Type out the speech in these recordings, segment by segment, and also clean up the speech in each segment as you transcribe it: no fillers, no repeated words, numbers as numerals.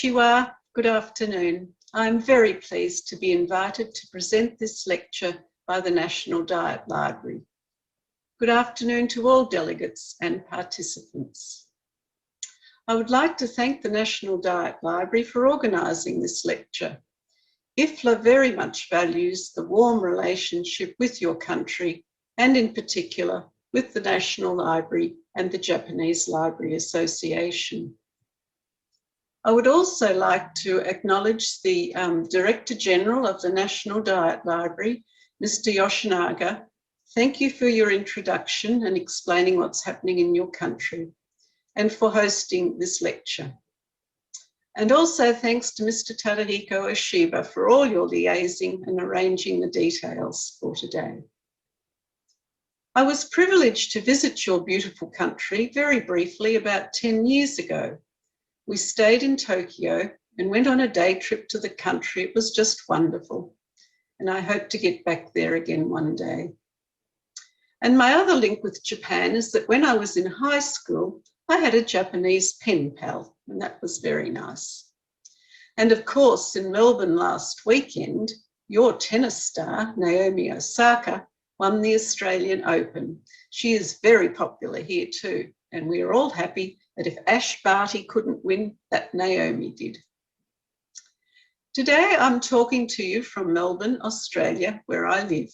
Shiwa, good afternoon. I'm very pleased to be invited to present this lecture by the National Diet Library. Good afternoon to all delegates and participants. I would like to thank the National Diet Library for organising this lecture. IFLA very much values the warm relationship with your country and in particular with the National Library and the Japanese Library Association. I would also like to acknowledge the Director General of the National Diet Library, Mr. Yoshinaga. Thank you for your introduction and explaining what's happening in your country and for hosting this lecture. And also thanks to Mr. Tadahiko Oshiba for all your liaising and arranging the details for today. I was privileged to visit your beautiful country very briefly about 10 years ago. We stayed in Tokyo and went on a day trip to the country. It was just wonderful. And I hope to get back there again one day. And my other link with Japan is that when I was in high school, I had a Japanese pen pal, and that was very nice. And of course, in Melbourne last weekend, your tennis star, Naomi Osaka, won the Australian Open. She is very popular here too, and we are all happy that if Ash Barty couldn't win, that Naomi did. Today, I'm talking to you from Melbourne, Australia, where I live.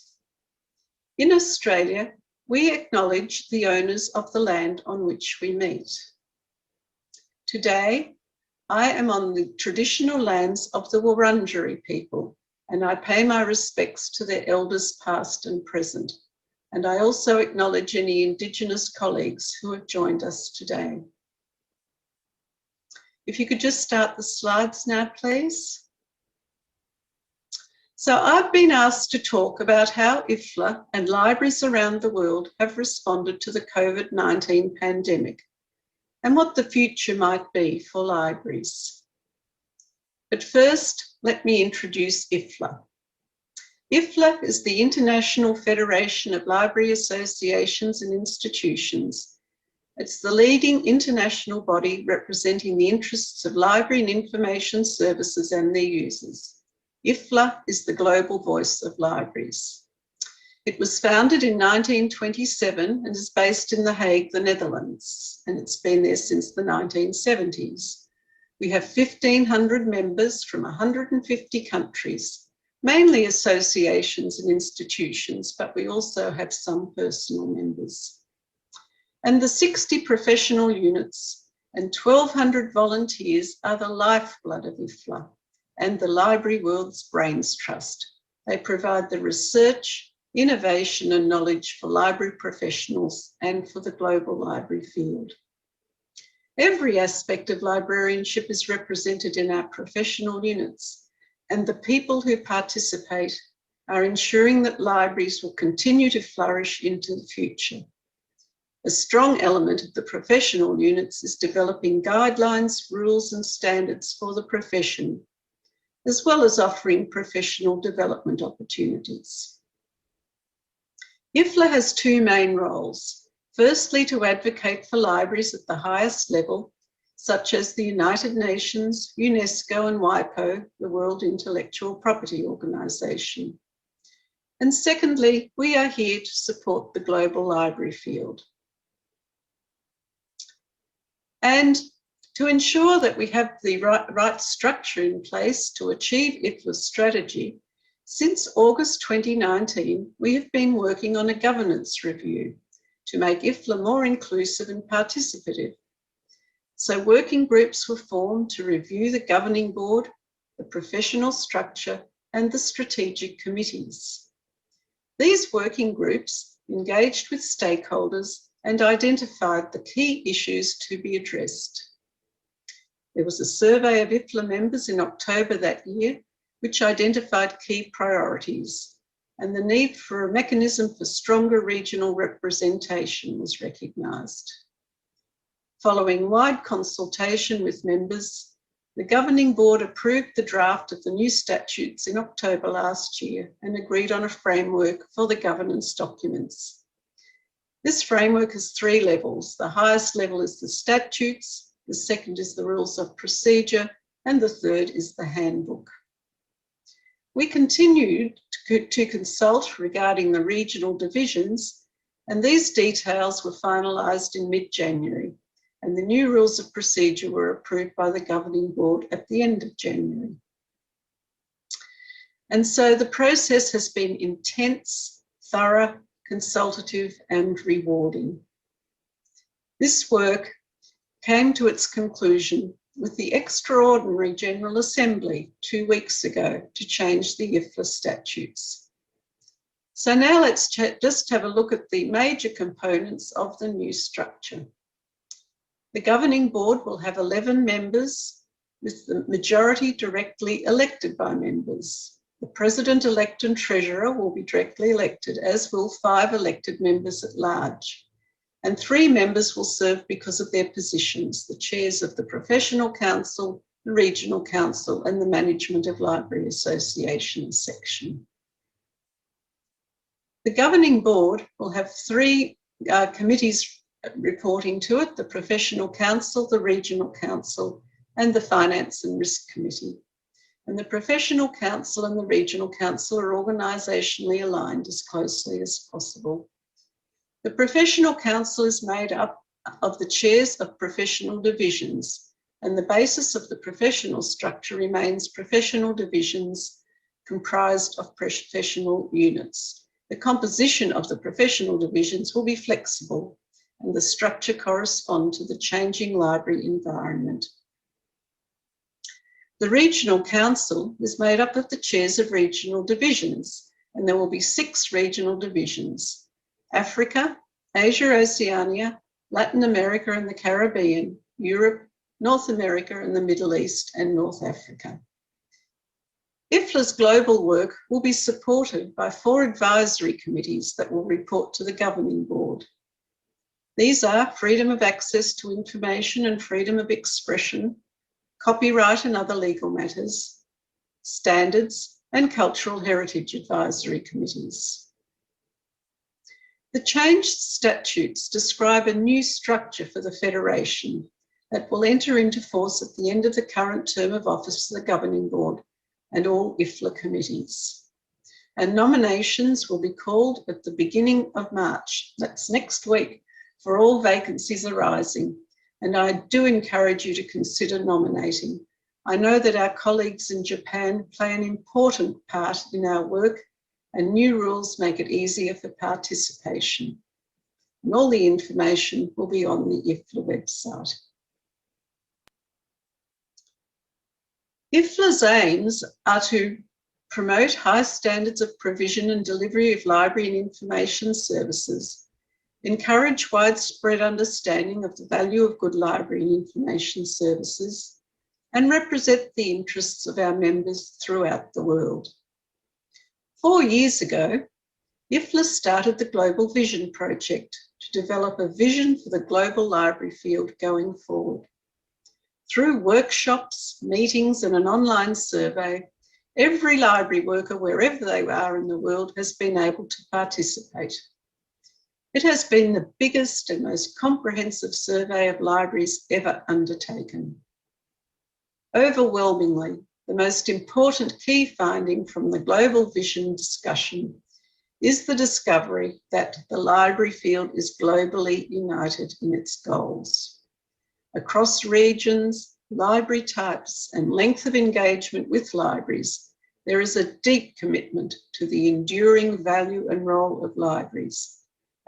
In Australia, we acknowledge the owners of the land on which we meet. Today, I am on the traditional lands of the Wurundjeri people, and I pay my respects to their elders past and present. And I also acknowledge any Indigenous colleagues who have joined us today. If you could just start the slides now, please. So I've been asked to talk about how IFLA and libraries around the world have responded to the COVID-19 pandemic and what the future might be for libraries. But first, let me introduce IFLA. IFLA is the International Federation of Library Associations and Institutions. It's the leading international body representing the interests of library and information services and their users. IFLA is the global voice of libraries. It was founded in 1927 and is based in The Hague, the Netherlands, and it's been there since the 1970s. We have 1,500 members from 150 countries, mainly associations and institutions, but we also have some personal members. And the 60 professional units and 1,200 volunteers are the lifeblood of IFLA and the Library World's Brains Trust. They provide the research, innovation and knowledge for library professionals and for the global library field. Every aspect of librarianship is represented in our professional units, and the people who participate are ensuring that libraries will continue to flourish into the future. A strong element of the professional units is developing guidelines, rules and standards for the profession, as well as offering professional development opportunities. IFLA has two main roles. Firstly, to advocate for libraries at the highest level, such as the United Nations, UNESCO and WIPO, the World Intellectual Property Organization. And secondly, we are here to support the global library field. And to ensure that we have the right structure in place to achieve IFLA's strategy, since August 2019, we have been working on a governance review to make IFLA more inclusive and participative. So working groups were formed to review the governing board, the professional structure, and the strategic committees. These working groups engaged with stakeholders and identified the key issues to be addressed. There was a survey of IFLA members in October that year, which identified key priorities, and the need for a mechanism for stronger regional representation was recognised. Following wide consultation with members, the governing board approved the draft of the new statutes in October last year and agreed on a framework for the governance documents. This framework has three levels. The highest level is the statutes, the second is the rules of procedure, and the third is the handbook. We continued to consult regarding the regional divisions, and these details were finalised in mid-January, and the new rules of procedure were approved by the Governing Board at the end of January. And so the process has been intense, thorough, consultative and rewarding. This work came to its conclusion with the extraordinary General Assembly 2 weeks ago to change the IFLA statutes. So now let's just have a look at the major components of the new structure. The Governing Board will have 11 members, with the majority directly elected by members. The President-elect and Treasurer will be directly elected, as will 5 elected members at large. And 3 members will serve because of their positions, the chairs of the Professional Council, the Regional Council, and the Management of Library Association section. The Governing Board will have 3 committees reporting to it, the Professional Council, the Regional Council, and the Finance and Risk Committee. And the Professional Council and the Regional Council are organisationally aligned as closely as possible. The Professional Council is made up of the chairs of professional divisions, and the basis of the professional structure remains professional divisions comprised of professional units. The composition of the professional divisions will be flexible, and the structure correspond to the changing library environment. The Regional Council is made up of the chairs of regional divisions, and there will be 6 regional divisions: Africa, Asia, Oceania, Latin America and the Caribbean, Europe, North America and the Middle East, and North Africa. IFLA's global work will be supported by 4 advisory committees that will report to the Governing Board. These are freedom of access to information and freedom of expression, copyright and other legal matters, standards, and cultural heritage advisory committees. The changed statutes describe a new structure for the Federation that will enter into force at the end of the current term of office for the Governing Board and all IFLA committees. And nominations will be called at the beginning of March, that's next week, for all vacancies arising. And I do encourage you to consider nominating. I know that our colleagues in Japan play an important part in our work, and new rules make it easier for participation. And all the information will be on the IFLA website. IFLA's aims are to promote high standards of provision and delivery of library and information services, encourage widespread understanding of the value of good library and information services, and represent the interests of our members throughout the world. 4 years ago, IFLA started the Global Vision Project to develop a vision for the global library field going forward. Through workshops, meetings, and an online survey, every library worker, wherever they are in the world, has been able to participate. It has been the biggest and most comprehensive survey of libraries ever undertaken. Overwhelmingly, the most important key finding from the Global Vision discussion is the discovery that the library field is globally united in its goals. Across regions, library types, and length of engagement with libraries, there is a deep commitment to the enduring value and role of libraries.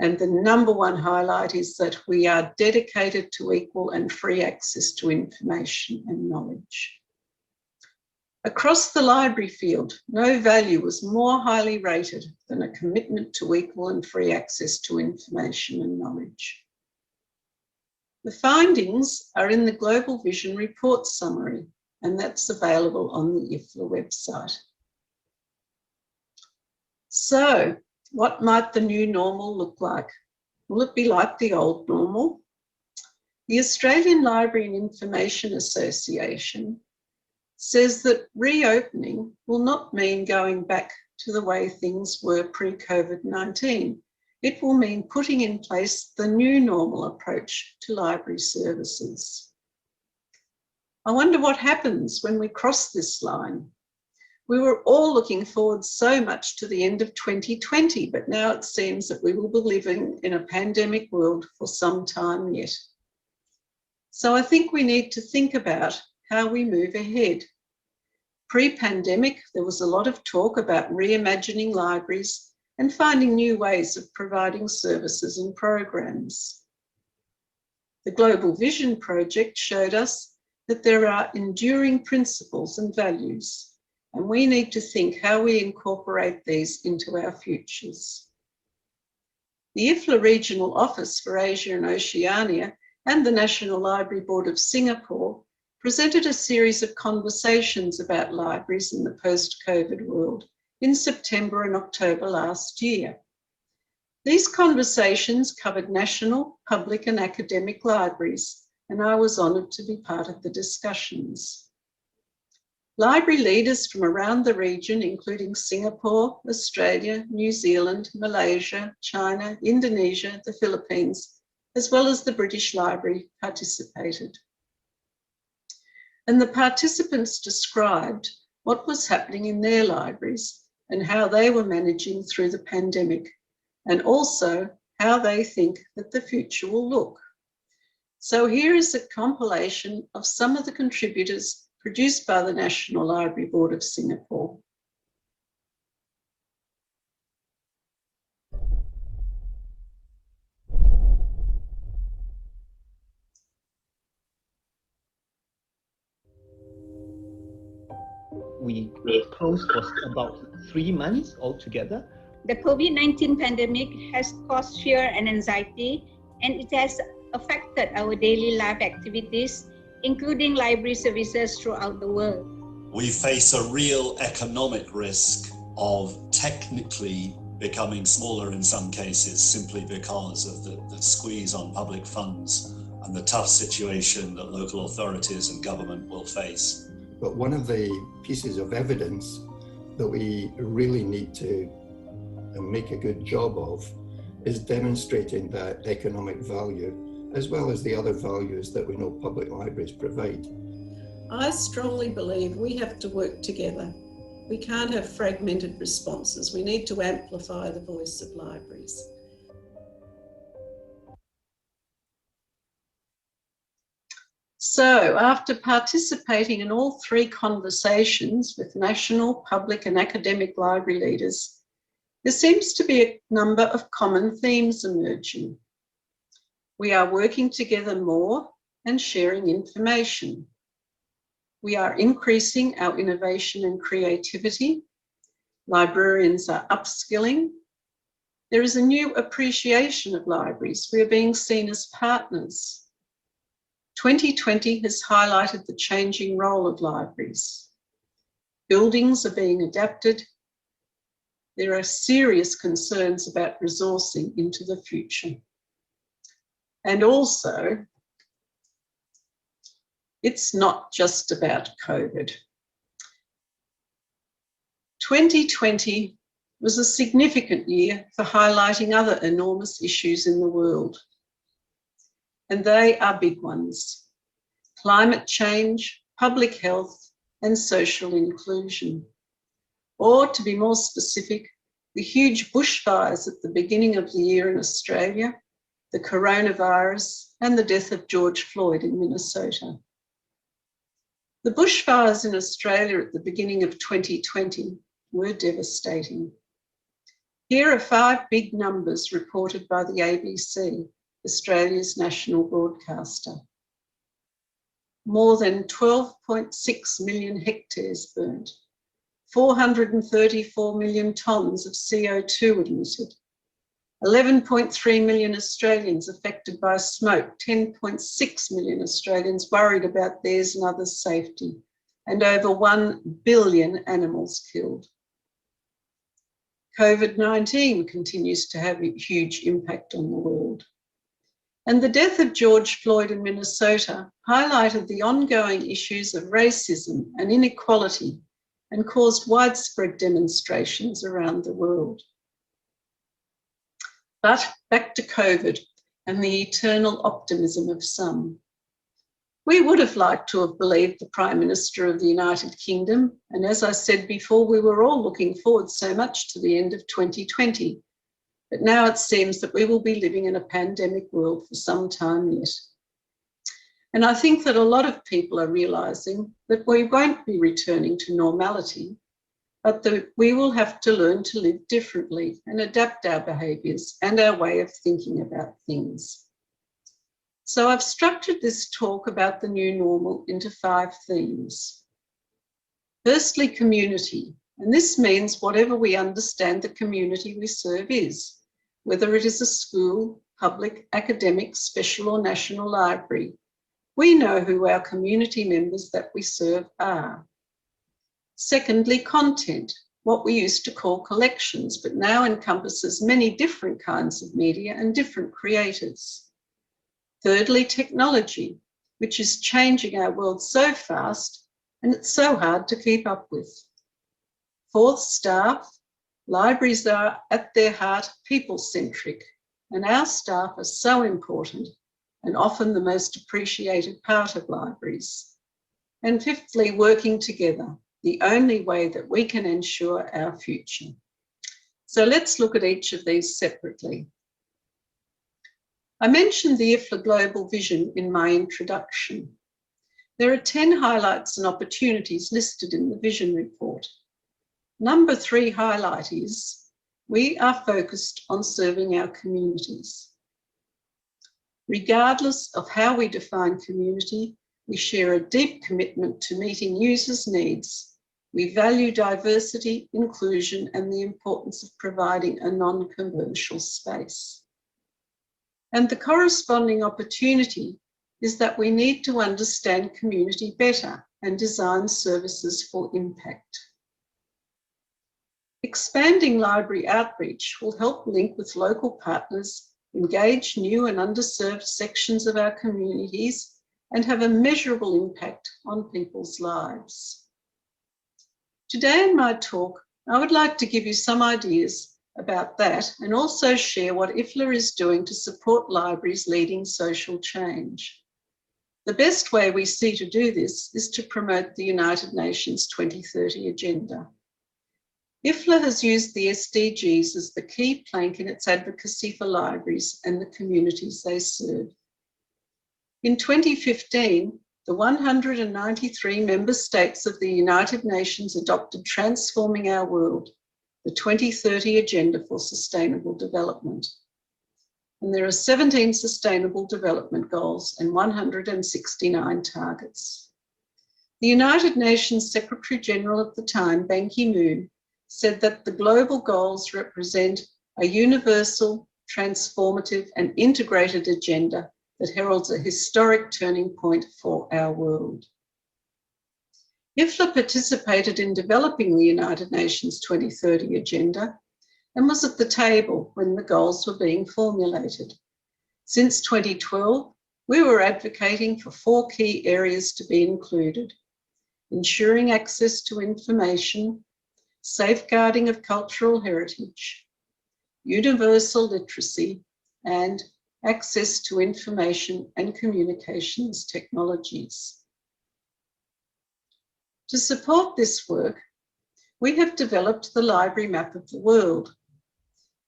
And the number one highlight is that we are dedicated to equal and free access to information and knowledge. Across the library field, no value was more highly rated than a commitment to equal and free access to information and knowledge. The findings are in the Global Vision Report Summary, and that's available on the IFLA website. So, what might the new normal look like? Will it be like the old normal? The Australian Library and Information Association says that reopening will not mean going back to the way things were pre-COVID-19. It will mean putting in place the new normal approach to library services. I wonder what happens when we cross this line. We were all looking forward so much to the end of 2020, but now it seems that we will be living in a pandemic world for some time yet. So I think we need to think about how we move ahead. Pre-pandemic, there was a lot of talk about reimagining libraries and finding new ways of providing services and programs. The Global Vision Project showed us that there are enduring principles and values, and we need to think how we incorporate these into our futures. The IFLA Regional Office for Asia and Oceania and the National Library Board of Singapore presented a series of conversations about libraries in the post-COVID world in September and October last year. These conversations covered national, public and academic libraries, and I was honoured to be part of the discussions. Library leaders from around the region, including Singapore, Australia, New Zealand, Malaysia, China, Indonesia, the Philippines, as well as the British Library, participated. And the participants described what was happening in their libraries and how they were managing through the pandemic, and also how they think that the future will look. So here is a compilation of some of the contributors produced by the National Library Board of Singapore. We closed for about 3 months altogether. The COVID-19 pandemic has caused fear and anxiety, and it has affected our daily life activities, including library services throughout the world. We face a real economic risk of technically becoming smaller in some cases simply because of the squeeze on public funds and the tough situation that local authorities and government will face. But one of the pieces of evidence that we really need to make a good job of is demonstrating that economic value, as well as the other values that we know public libraries provide. I strongly believe we have to work together. We can't have fragmented responses. We need to amplify the voice of libraries. So, after participating in all three conversations with national, public and academic library leaders, there seems to be a number of common themes emerging. We are working together more and sharing information. We are increasing our innovation and creativity. Librarians are upskilling. There is a new appreciation of libraries. We are being seen as partners. 2020 has highlighted the changing role of libraries. Buildings are being adapted. There are serious concerns about resourcing into the future. And also, it's not just about COVID. 2020 was a significant year for highlighting other enormous issues in the world. And they are big ones: climate change, public health, and social inclusion. Or to be more specific, the huge bushfires at the beginning of the year in Australia, the coronavirus, and the death of George Floyd in Minnesota. The bushfires in Australia at the beginning of 2020 were devastating. Here are 5 big numbers reported by the ABC, Australia's national broadcaster. More than 12.6 million hectares burnt, 434 million tonnes of CO2 emitted, 11.3 million Australians affected by smoke, 10.6 million Australians worried about theirs and others' safety, and over 1 billion animals killed. COVID-19 continues to have a huge impact on the world. And the death of George Floyd in Minnesota highlighted the ongoing issues of racism and inequality and caused widespread demonstrations around the world. But back to COVID and the eternal optimism of some. We would have liked to have believed the Prime Minister of the United Kingdom, and as I said before, we were all looking forward so much to the end of 2020. But now it seems that we will be living in a pandemic world for some time yet. And I think that a lot of people are realising that we won't be returning to normality, but that we will have to learn to live differently and adapt our behaviours and our way of thinking about things. So I've structured this talk about the new normal into 5 themes. Firstly, community, and this means whatever we understand the community we serve is, whether it is a school, public, academic, special or national library. We know who our community members that we serve are. Secondly, content, what we used to call collections, but now encompasses many different kinds of media and different creators. Thirdly, technology, which is changing our world so fast and it's so hard to keep up with. Fourth, staff. Libraries are at their heart people-centric, and our staff are so important and often the most appreciated part of libraries. And fifthly, working together, the only way that we can ensure our future. So let's look at each of these separately. I mentioned the IFLA Global Vision in my introduction. There are 10 highlights and opportunities listed in the Vision Report. Number 3 highlight is, we are focused on serving our communities. Regardless of how we define community, we share a deep commitment to meeting users' needs. We value diversity, inclusion, and the importance of providing a non-commercial space. And the corresponding opportunity is that we need to understand community better and design services for impact. Expanding library outreach will help link with local partners, engage new and underserved sections of our communities, and have a measurable impact on people's lives. Today in my talk, I would like to give you some ideas about that and also share what IFLA is doing to support libraries leading social change. The best way we see to do this is to promote the United Nations 2030 Agenda. IFLA has used the SDGs as the key plank in its advocacy for libraries and the communities they serve. In 2015, the 193 member states of the United Nations adopted Transforming Our World, the 2030 Agenda for Sustainable Development. And there are 17 Sustainable Development Goals and 169 targets. The United Nations Secretary General at the time, Ban Ki-moon, said that the global goals represent a universal, transformative and integrated agenda that heralds a historic turning point for our world. IFLA participated in developing the United Nations 2030 Agenda and was at the table when the goals were being formulated. Since 2012, we were advocating for 4 key areas to be included: ensuring access to information, safeguarding of cultural heritage, universal literacy, and access to information and communications technologies. To support this work, we have developed the Library Map of the World.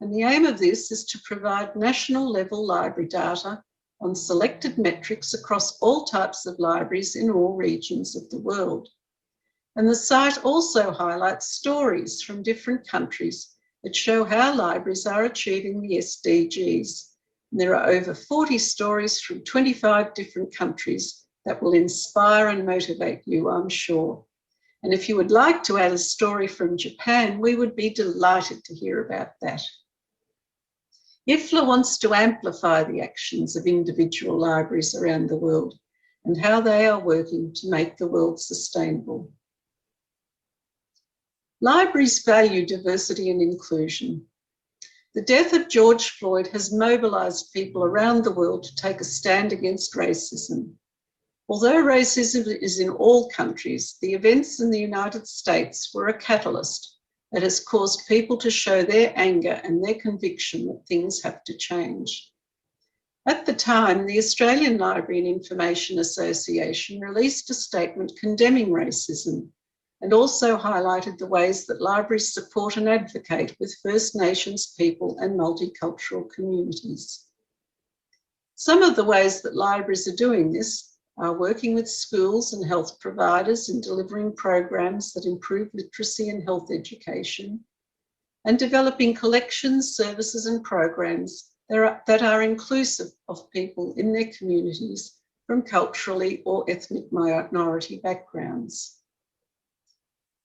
And the aim of this is to provide national level library data on selected metrics across all types of libraries in all regions of the world. And the site also highlights stories from different countries that show how libraries are achieving the SDGs. And there are over 40 stories from 25 different countries that will inspire and motivate you, I'm sure. And if you would like to add a story from Japan, we would be delighted to hear about that. IFLA wants to amplify the actions of individual libraries around the world and how they are working to make the world sustainable. Libraries value diversity and inclusion. The death of George Floyd has mobilised people around the world to take a stand against racism. Although racism is in all countries, the events in the United States were a catalyst that has caused people to show their anger and their conviction that things have to change. At the time, the Australian Library and Information Association released a statement condemning racism and also highlighted the ways that libraries support and advocate with First Nations people and multicultural communities. Some of the ways that libraries are doing this are working with schools and health providers in delivering programs that improve literacy and health education, and developing collections, services and programs that are inclusive of people in their communities from culturally or ethnic minority backgrounds.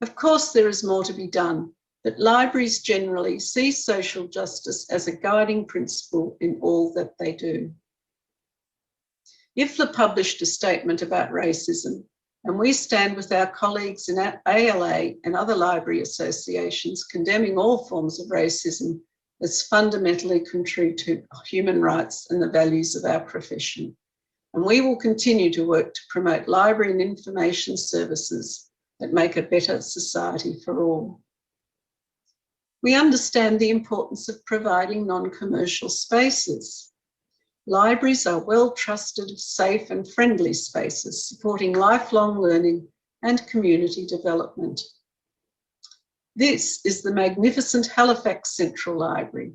Of course, there is more to be done, but libraries generally see social justice as a guiding principle in all that they do. IFLA published a statement about racism, and we stand with our colleagues in ALA and other library associations condemning all forms of racism as fundamentally contrary to human rights and the values of our profession. And we will continue to work to promote library and information services that make a better society for all. We understand the importance of providing non-commercial spaces. Libraries are well-trusted, safe and friendly spaces supporting lifelong learning and community development. This is the magnificent Halifax Central Library.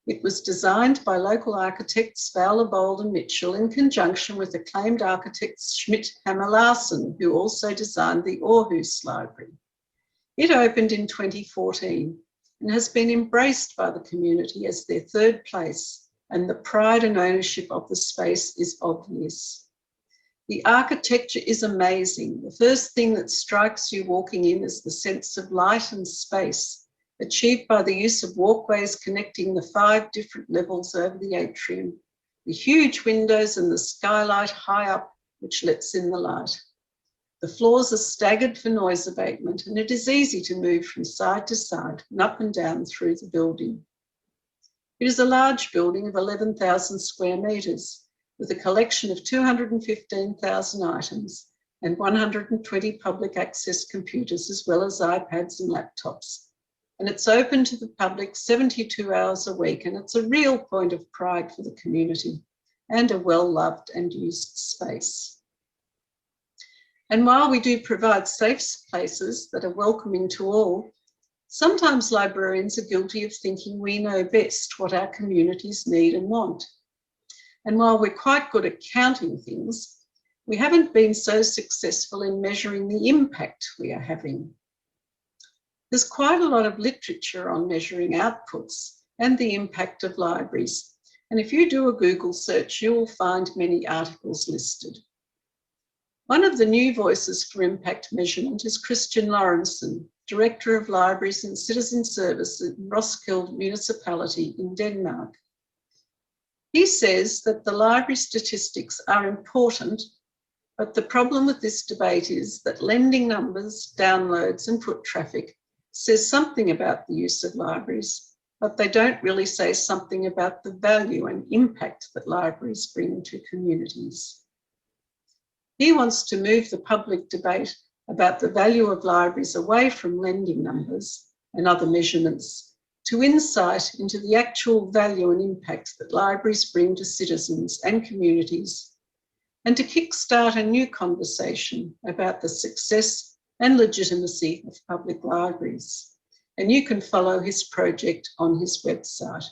It was designed by local architects Fowler, Bold and Mitchell in conjunction with acclaimed architects Schmidt Hammer Larsen, who also designed the Aarhus Library. It opened in 2014 and has been embraced by the community as their third place, and the pride and ownership of the space is obvious. The architecture is amazing. The first thing that strikes you walking in is the sense of light and space, achieved by the use of walkways connecting the 5 different levels over the atrium, the huge windows and the skylight high up, which lets in the light. The floors are staggered for noise abatement, and it is easy to move from side to side and up and down through the building. It is a large building of 11,000 square metres, with a collection of 215,000 items and 120 public access computers, as well as iPads and laptops. And it's open to the public 72 hours a week, and it's a real point of pride for the community and a well-loved and used space. And while we do provide safe places that are welcoming to all, sometimes librarians are guilty of thinking we know best what our communities need and want. And while we're quite good at counting things, we haven't been so successful in measuring the impact we are having. There's quite a lot of literature on measuring outputs and the impact of libraries. And if you do a Google search, you will find many articles listed. One of the new voices for impact measurement is Christian Lorentzen, Director of Libraries and Citizen Service in Roskilde Municipality in Denmark. He says that the library statistics are important, but the problem with this debate is that lending numbers, downloads and foot traffic says something about the use of libraries, but they don't really say something about the value and impact that libraries bring to communities. He wants to move the public debate about the value of libraries away from lending numbers and other measurements to insight into the actual value and impact that libraries bring to citizens and communities, and to kickstart a new conversation about the success and legitimacy of public libraries. And you can follow his project on his website.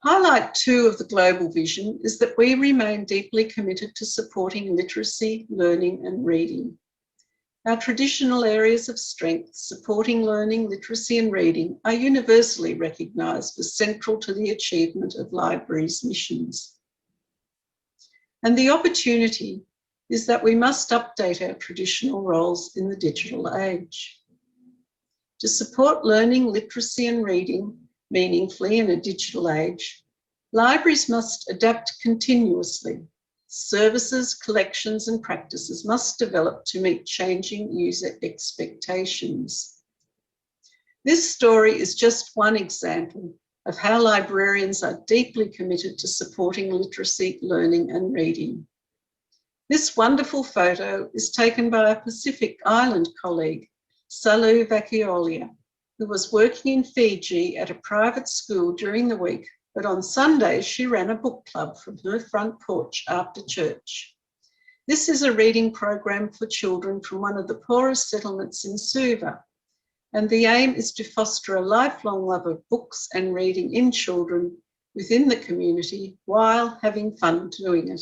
Highlight 2 of the global vision is that we remain deeply committed to supporting literacy, learning and reading. Our traditional areas of strength, supporting learning, literacy and reading, are universally recognised as central to the achievement of libraries' missions. And the opportunity is that we must update our traditional roles in the digital age. To support learning, literacy and reading meaningfully in a digital age, libraries must adapt continuously. Services, collections and practices must develop to meet changing user expectations. This story is just one example of how librarians are deeply committed to supporting literacy, learning and reading. This wonderful photo is taken by a Pacific Island colleague, Salu Vakiolia, who was working in Fiji at a private school during the week but on Sundays she ran a book club from her front porch after church. This is a reading program for children from one of the poorest settlements in Suva, and the aim is to foster a lifelong love of books and reading in children within the community while having fun doing it.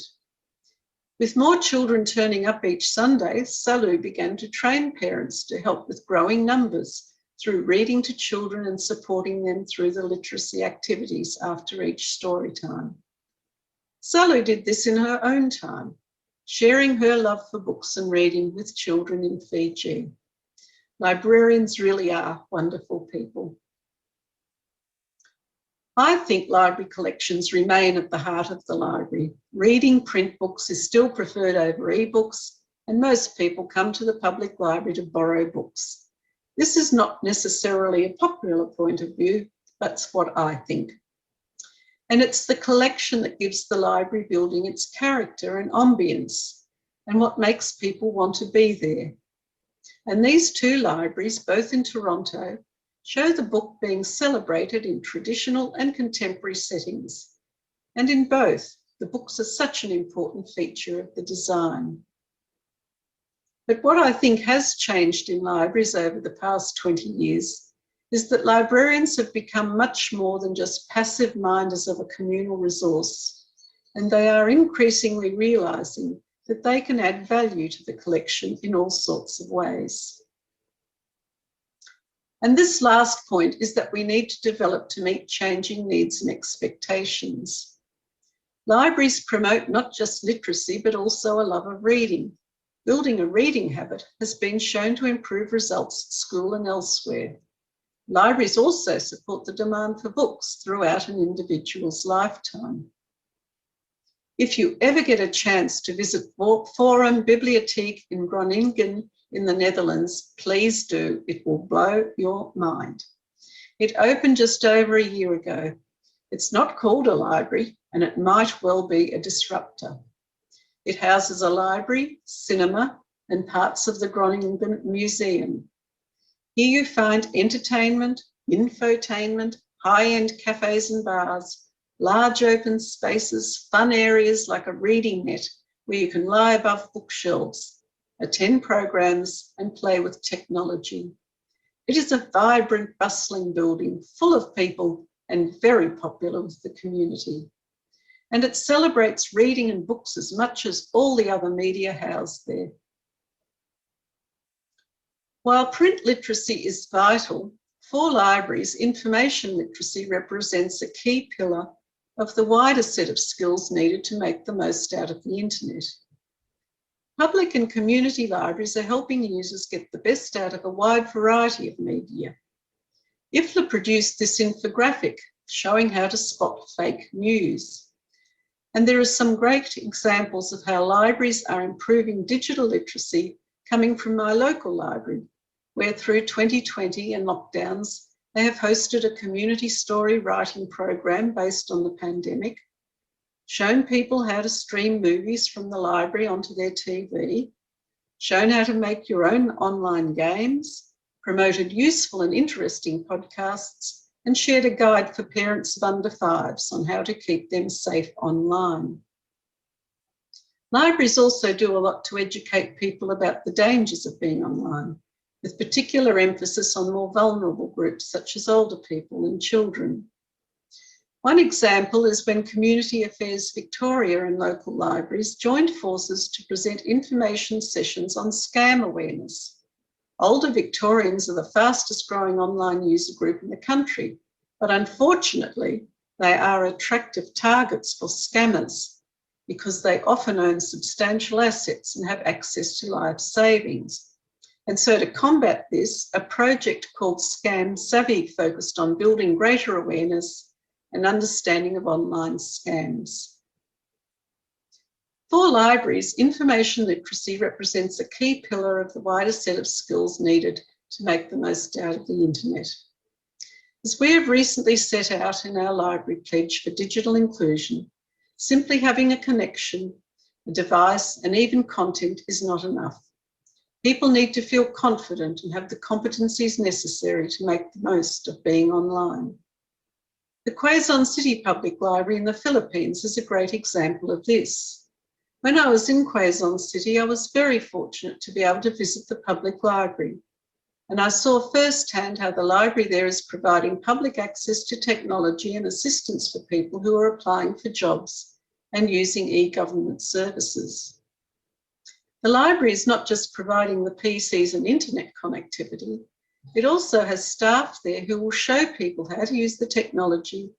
With more children turning up each Sunday, Salu began to train parents to help with growing numbers through reading to children and supporting them through the literacy activities after each story time. Salu did this in her own time, sharing her love for books and reading with children in Fiji. Librarians really are wonderful people. I think library collections remain at the heart of the library. Reading print books is still preferred over ebooks, and most people come to the public library to borrow books. This is not necessarily a popular point of view, but it's what I think. And it's the collection that gives the library building its character and ambience, and what makes people want to be there. And these two libraries, both in Toronto, show the book being celebrated in traditional and contemporary settings. And in both, the books are such an important feature of the design. But what I think has changed in libraries over the past 20 years is that librarians have become much more than just passive minders of a communal resource, and they are increasingly realising that they can add value to the collection in all sorts of ways. And this last point is that we need to develop to meet changing needs and expectations. Libraries promote not just literacy, but also a love of reading. Building a reading habit has been shown to improve results at school and elsewhere. Libraries also support the demand for books throughout an individual's lifetime. If you ever get a chance to visit Forum Bibliotheek in Groningen in the Netherlands, please do. It will blow your mind. It opened just over a year ago. It's not called a library, and it might well be a disruptor. It houses a library, cinema, and parts of the Groningen Museum. Here you find entertainment, infotainment, high-end cafes and bars, large open spaces, fun areas like a reading net where you can lie above bookshelves, attend programs and play with technology. It is a vibrant, bustling building full of people and very popular with the community. And it celebrates reading and books as much as all the other media housed there. While print literacy is vital, for libraries, information literacy represents a key pillar of the wider set of skills needed to make the most out of the internet. Public and community libraries are helping users get the best out of a wide variety of media. IFLA produced this infographic showing how to spot fake news. And there are some great examples of how libraries are improving digital literacy coming from my local library, where through 2020 and lockdowns, they have hosted a community story writing program based on the pandemic, shown people how to stream movies from the library onto their TV, shown how to make your own online games, promoted useful and interesting podcasts, and shared a guide for parents of under fives on how to keep them safe online. Libraries also do a lot to educate people about the dangers of being online, with particular emphasis on more vulnerable groups such as older people and children. One example is when Community Affairs Victoria and local libraries joined forces to present information sessions on scam awareness. Older Victorians are the fastest growing online user group in the country, but unfortunately, they are attractive targets for scammers because they often own substantial assets and have access to life savings. And so to combat this, a project called Scam Savvy focused on building greater awareness and understanding of online scams. For libraries, information literacy represents a key pillar of the wider set of skills needed to make the most out of the internet. As we have recently set out in our library pledge for digital inclusion, simply having a connection, a device, and even content is not enough. People need to feel confident and have the competencies necessary to make the most of being online. The Quezon City Public Library in the Philippines is a great example of this. When I was in Quezon City, I was very fortunate to be able to visit the public library. And I saw firsthand how the library there is providing public access to technology and assistance for people who are applying for jobs and using e-government services. The library is not just providing the PCs and internet connectivity, it also has staff there who will show people how to use the technology,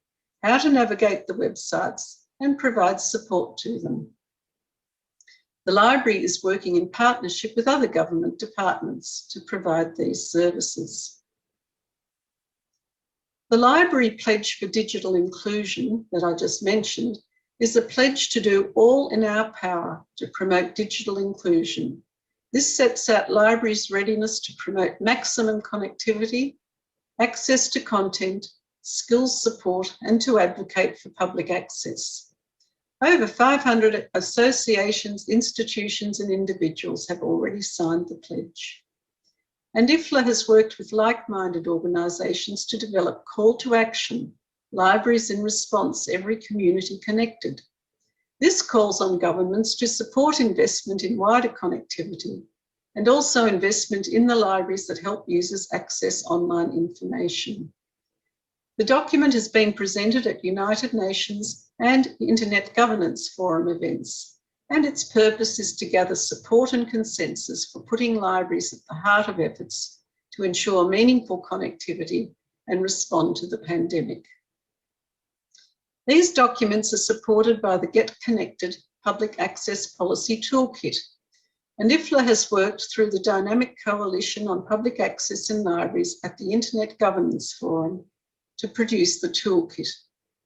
how to navigate the websites, and provide support to them. The library is working in partnership with other government departments to provide these services. The Library Pledge for Digital Inclusion that I just mentioned is a pledge to do all in our power to promote digital inclusion. This sets out libraries' readiness to promote maximum connectivity, access to content, skills support, and to advocate for public access. Over 500 associations, institutions, and individuals have already signed the pledge. And IFLA has worked with like-minded organisations to develop call to action, libraries in response, every community connected. This calls on governments to support investment in wider connectivity and also investment in the libraries that help users access online information. The document has been presented at United Nations and Internet Governance Forum events, and its purpose is to gather support and consensus for putting libraries at the heart of efforts to ensure meaningful connectivity and respond to the pandemic. These documents are supported by the Get Connected Public Access Policy Toolkit, and IFLA has worked through the Dynamic Coalition on Public Access in Libraries at the Internet Governance Forum to produce the toolkit.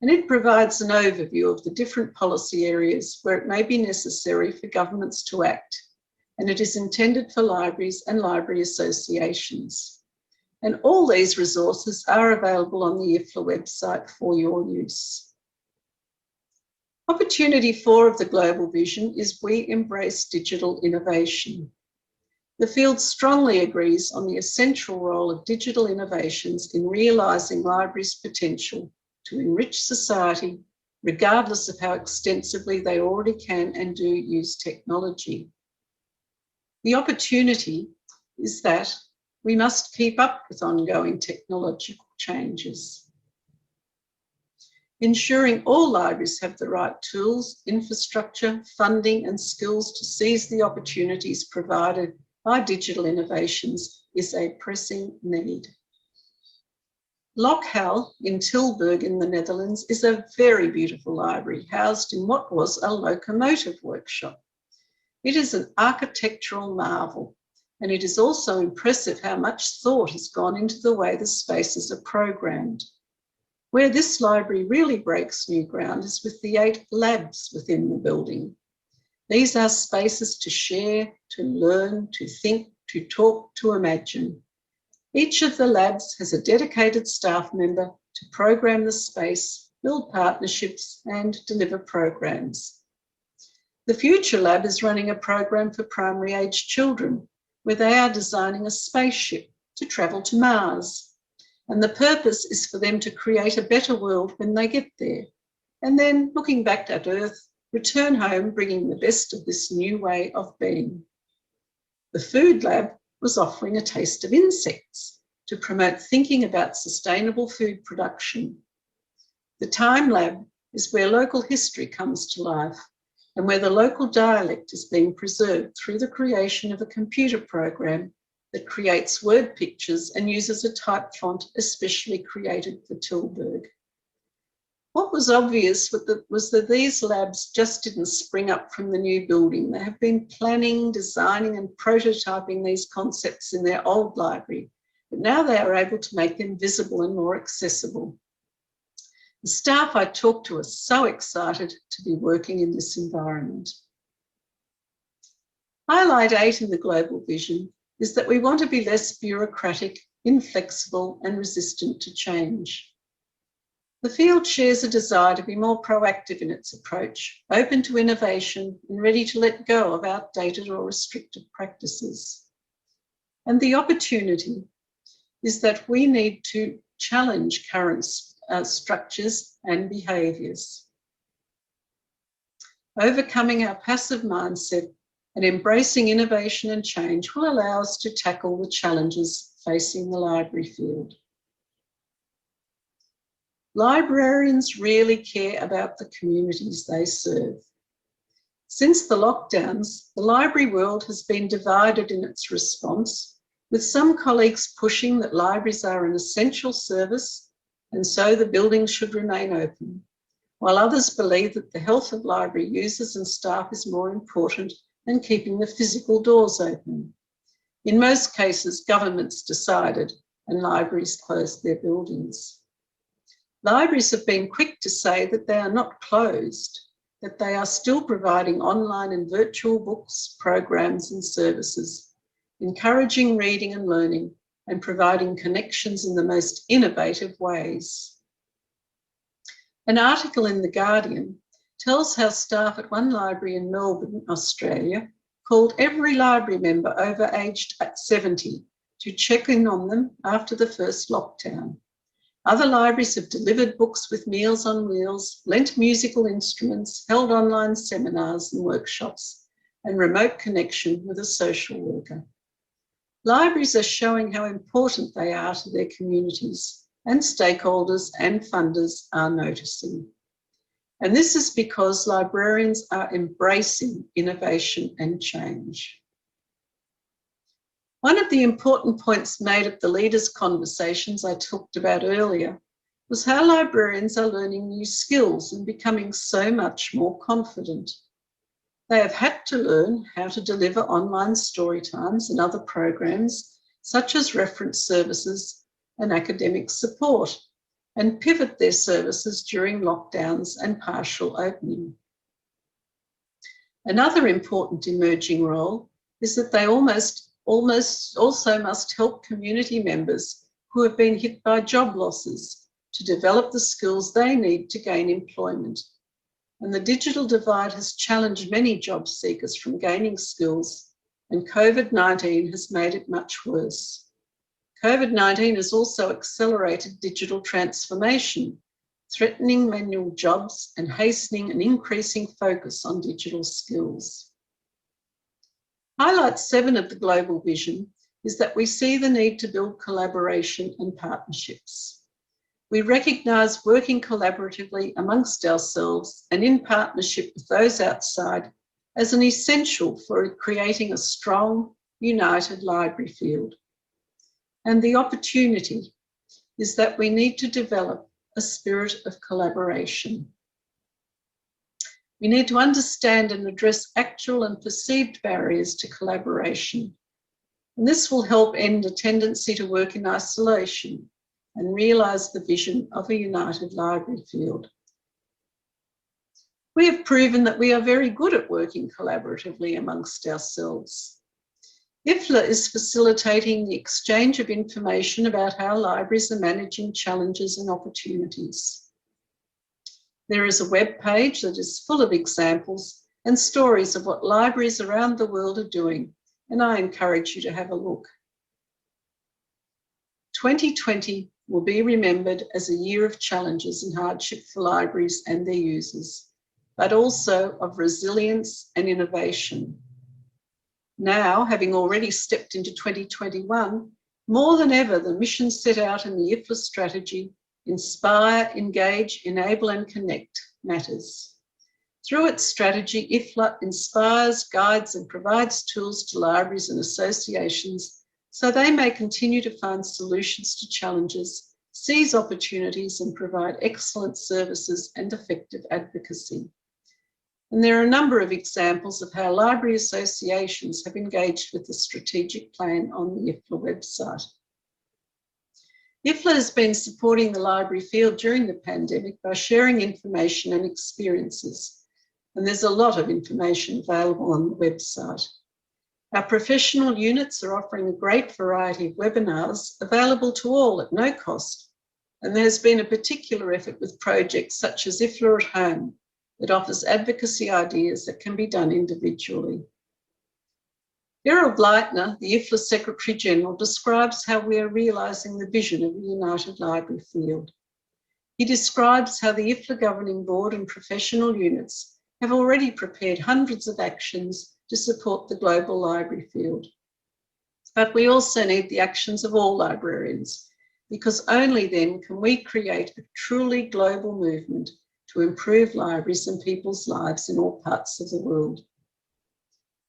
And it provides an overview of the different policy areas where it may be necessary for governments to act, and it is intended for libraries and library associations. And all these resources are available on the IFLA website for your use. Opportunity 4 of the global vision is we embrace digital innovation. The field strongly agrees on the essential role of digital innovations in realising libraries' potential to enrich society, regardless of how extensively they already can and do use technology. The opportunity is that we must keep up with ongoing technological changes. Ensuring all libraries have the right tools, infrastructure, funding and skills to seize the opportunities provided by digital innovations is a pressing need. Lokhal in Tilburg in the Netherlands is a very beautiful library housed in what was a locomotive workshop. It is an architectural marvel, and it is also impressive how much thought has gone into the way the spaces are programmed. Where this library really breaks new ground is with the 8 labs within the building. These are spaces to share, to learn, to think, to talk, to imagine. Each of the labs has a dedicated staff member to program the space, build partnerships, and deliver programs. The Future Lab is running a program for primary age children where they are designing a spaceship to travel to Mars. And the purpose is for them to create a better world when they get there. And then looking back at Earth, return home bringing the best of this new way of being. The Food Lab was offering a taste of insects to promote thinking about sustainable food production. The Time Lab is where local history comes to life and where the local dialect is being preserved through the creation of a computer program that creates word pictures and uses a type font especially created for Tilburg. What was obvious was that these labs just didn't spring up from the new building. They have been planning, designing and prototyping these concepts in their old library, but now they are able to make them visible and more accessible. The staff I talked to are so excited to be working in this environment. Highlight 8 in the global vision is that we want to be less bureaucratic, inflexible and resistant to change. The field shares a desire to be more proactive in its approach, open to innovation and ready to let go of outdated or restrictive practices. And the opportunity is that we need to challenge current structures and behaviours. Overcoming our passive mindset and embracing innovation and change will allow us to tackle the challenges facing the library field. Librarians really care about the communities they serve. Since the lockdowns, the library world has been divided in its response, with some colleagues pushing that libraries are an essential service and so the buildings should remain open, while others believe that the health of library users and staff is more important than keeping the physical doors open. In most cases, governments decided and libraries closed their buildings. Libraries have been quick to say that they are not closed, that they are still providing online and virtual books, programs and services, encouraging reading and learning and providing connections in the most innovative ways. An article in The Guardian tells how staff at one library in Melbourne, Australia, called every library member over aged 70 to check in on them after the first lockdown. Other libraries have delivered books with Meals on Wheels, lent musical instruments, held online seminars and workshops, and remote connection with a social worker. Libraries are showing how important they are to their communities, and stakeholders and funders are noticing. And this is because librarians are embracing innovation and change. One of the important points made at the leaders' conversations I talked about earlier was how librarians are learning new skills and becoming so much more confident. They have had to learn how to deliver online story times and other programs, such as reference services and academic support, and pivot their services during lockdowns and partial opening. Another important emerging role is that they also must help community members who have been hit by job losses to develop the skills they need to gain employment. And the digital divide has challenged many job seekers from gaining skills, and COVID-19 has made it much worse. COVID-19 has also accelerated digital transformation, threatening manual jobs and hastening an increasing focus on digital skills. Highlight 7 of the global vision is that we see the need to build collaboration and partnerships. We recognise working collaboratively amongst ourselves and in partnership with those outside as an essential for creating a strong, united library field. And the opportunity is that we need to develop a spirit of collaboration. We need to understand and address actual and perceived barriers to collaboration. And this will help end a tendency to work in isolation and realise the vision of a united library field. We have proven that we are very good at working collaboratively amongst ourselves. IFLA is facilitating the exchange of information about how libraries are managing challenges and opportunities. There is a web page that is full of examples and stories of what libraries around the world are doing, and I encourage you to have a look. 2020 will be remembered as a year of challenges and hardship for libraries and their users, but also of resilience and innovation. Now, having already stepped into 2021, more than ever, the mission set out in the IFLA strategy, inspire, engage, enable and connect, matters. Through its strategy, IFLA inspires, guides and provides tools to libraries and associations so they may continue to find solutions to challenges, seize opportunities and provide excellent services and effective advocacy. And there are a number of examples of how library associations have engaged with the strategic plan on the IFLA website. IFLA has been supporting the library field during the pandemic by sharing information and experiences, and there's a lot of information available on the website. Our professional units are offering a great variety of webinars available to all at no cost, and there's been a particular effort with projects such as IFLA at Home that offers advocacy ideas that can be done individually. Gerald Leitner, the IFLA Secretary General, describes how we are realising the vision of a united library field. He describes how the IFLA governing board and professional units have already prepared hundreds of actions to support the global library field. But we also need the actions of all librarians, because only then can we create a truly global movement to improve libraries and people's lives in all parts of the world.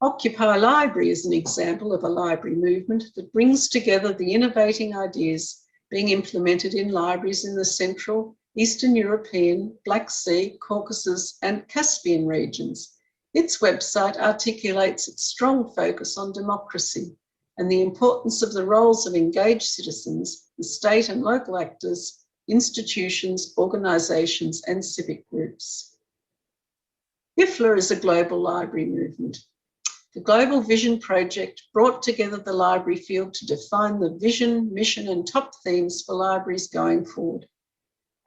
Occupy Library is an example of a library movement that brings together the innovating ideas being implemented in libraries in the Central, Eastern European, Black Sea, Caucasus, and Caspian regions. Its website articulates its strong focus on democracy and the importance of the roles of engaged citizens, the state and local actors, institutions, organisations, and civic groups. IFLA is a global library movement. The Global Vision Project brought together the library field to define the vision, mission, and top themes for libraries going forward.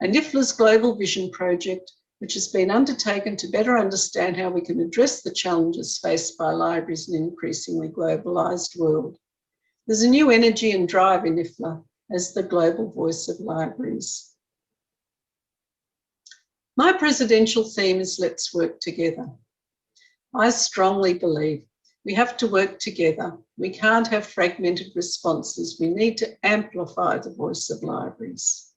And IFLA's Global Vision Project, which has been undertaken to better understand how we can address the challenges faced by libraries in an increasingly globalised world. There's a new energy and drive in IFLA as the global voice of libraries. My presidential theme is Let's Work Together. I strongly believe we have to work together. We can't have fragmented responses. We need to amplify the voice of libraries.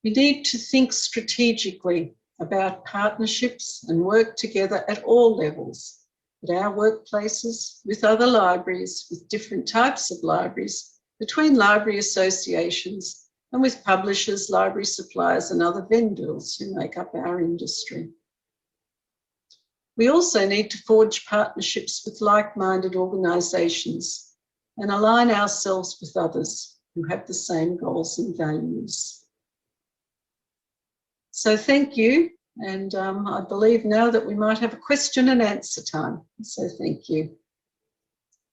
We need to think strategically about partnerships and work together at all levels, at our workplaces, with other libraries, with different types of libraries, between library associations, and with publishers, library suppliers, and other vendors who make up our industry. We also need to forge partnerships with like-minded organisations and align ourselves with others who have the same goals and values. So thank you, and I believe now that we might have a question and answer time. So thank you.